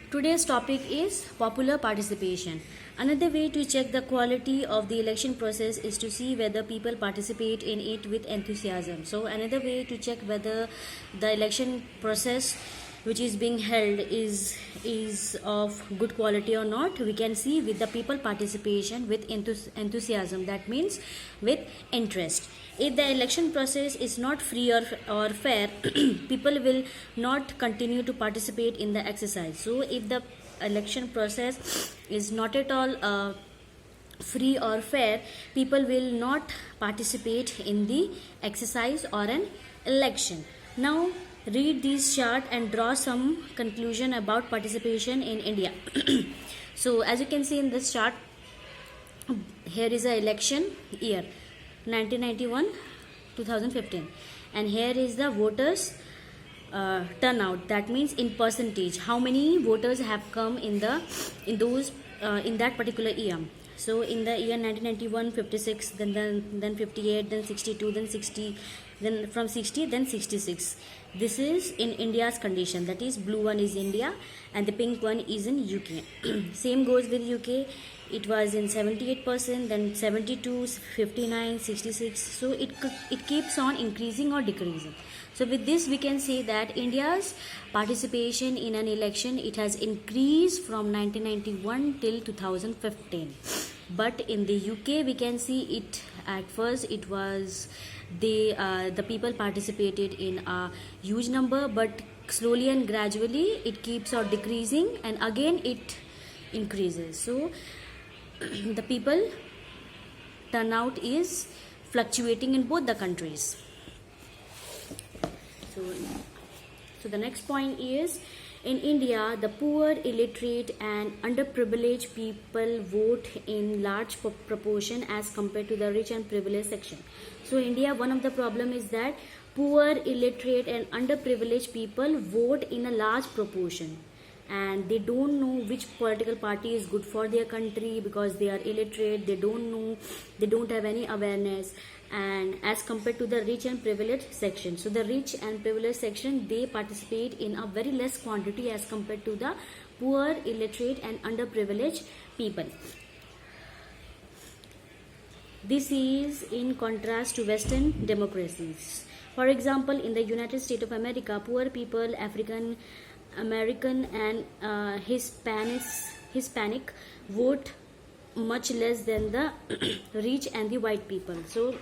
Today's topic is popular participation. Another way to check the quality of the election process is to see whether people participate in it with enthusiasm. So, another way to check whether the election process which is being held is of good quality or not, we can see with the people participation with enthusiasm. That means with interest. If the election process is not free or fair, people will not continue to participate in the exercise. So if the election process is not at all free or fair, people will not participate in the exercise or an election. Now read this chart and draw some conclusion about participation in India. So as you can see in this chart, here is a election year 1991 2015, and here is the voters turnout. That means in percentage how many voters have come in that particular year. So in the year 1991, 56, then 58, then 62, then 60, then from 60, then 66. This is in India's condition. That is, blue one is India and the pink one is in UK. Same goes with UK. It was in 78%, then 72, 59, 66. So it keeps on increasing or decreasing. So with this we can say that India's participation in an election, it has increased from 1991 till 2015. But in the UK we can see it at first it was the people participated in a huge number, but slowly and gradually it keeps on decreasing and again it increases. So the people turnout is fluctuating in both the countries. So the next point is, in India, the poor, illiterate and underprivileged people vote in large proportion as compared to the rich and privileged section. So India, one of the problem is that poor, illiterate and underprivileged people vote in a large proportion, and they don't know which political party is good for their country because they are illiterate, they don't know, they don't have any awareness, and as compared to the rich and privileged section. So the rich and privileged section, they participate in a very less quantity as compared to the poor, illiterate and underprivileged people. This is in contrast to Western democracies. For example, in the United States of America, poor people, African American and Hispanic vote much less than the rich and the white people. So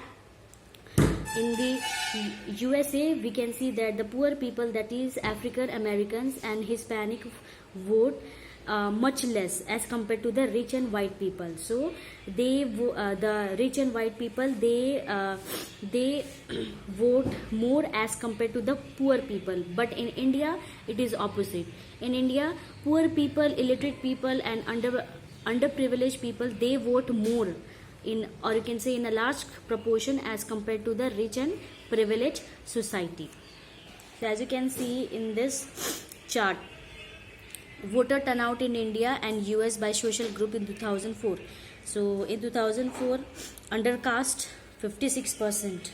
in the USA we can see that the poor people, that is African Americans and Hispanic, vote much less as compared to the rich and white people. So the rich and white people, they vote more as compared to the poor people. But in India it is opposite. In India, poor people, illiterate people and underprivileged people, they vote more in, or you can say in a large proportion as compared to the rich and privileged society. So as you can see in this chart, voter turnout in India and US by social group in 2004. So in 2004, undercaste 56%,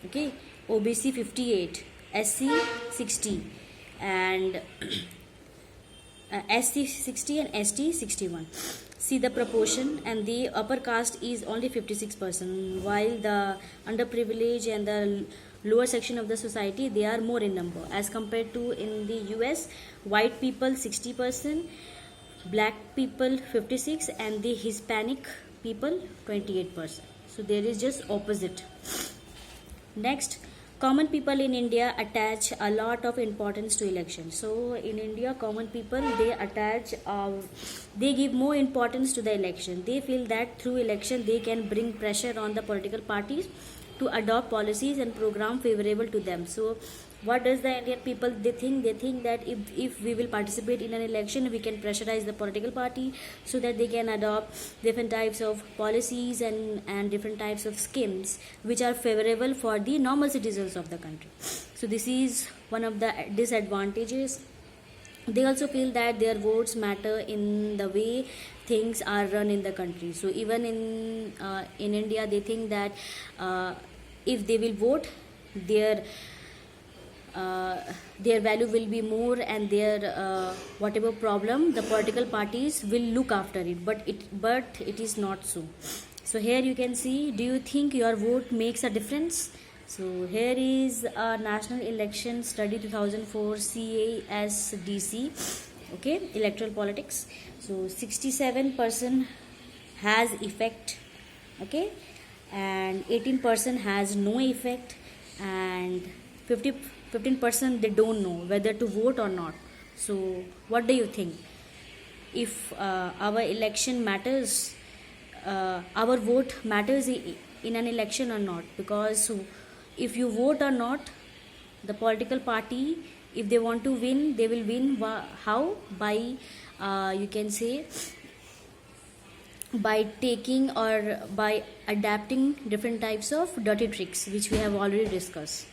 okay, OBC 58, SC 60 and SC 60 and ST 61. See the proportion, and the upper caste is only 56%, while the underprivileged and the lower section of the society, they are more in number as compared to in the US. White people 60%, black people 56% and the Hispanic people 28%. So there is just opposite. Next, common people in India attach a lot of importance to election. So in India, common people, they give more importance to the election. They feel that through election they can bring pressure on the political parties to adopt policies and program favorable to them. So what does the Indian people, they think that if we will participate in an election, we can pressurize the political party so that they can adopt different types of policies and different types of schemes which are favorable for the normal citizens of the country. So this is one of the disadvantages. They also feel that their votes matter in the way things are run in the country. So even in India, they think that if they will vote, their their value will be more, and their whatever problem, the political parties will look after it, but it is not so. So here you can see, do you think your vote makes a difference? So here is a national election study 2004 CASDC, okay, electoral politics. So 67% has effect, okay, and 18% has no effect, and 15% they don't know whether to vote or not. So what do you think? If our election matters, our vote matters in an election or not? Because if you vote or not, the political party, if they want to win, they will win. How? By you can say, by taking or by adapting different types of dirty tricks, which we have already discussed.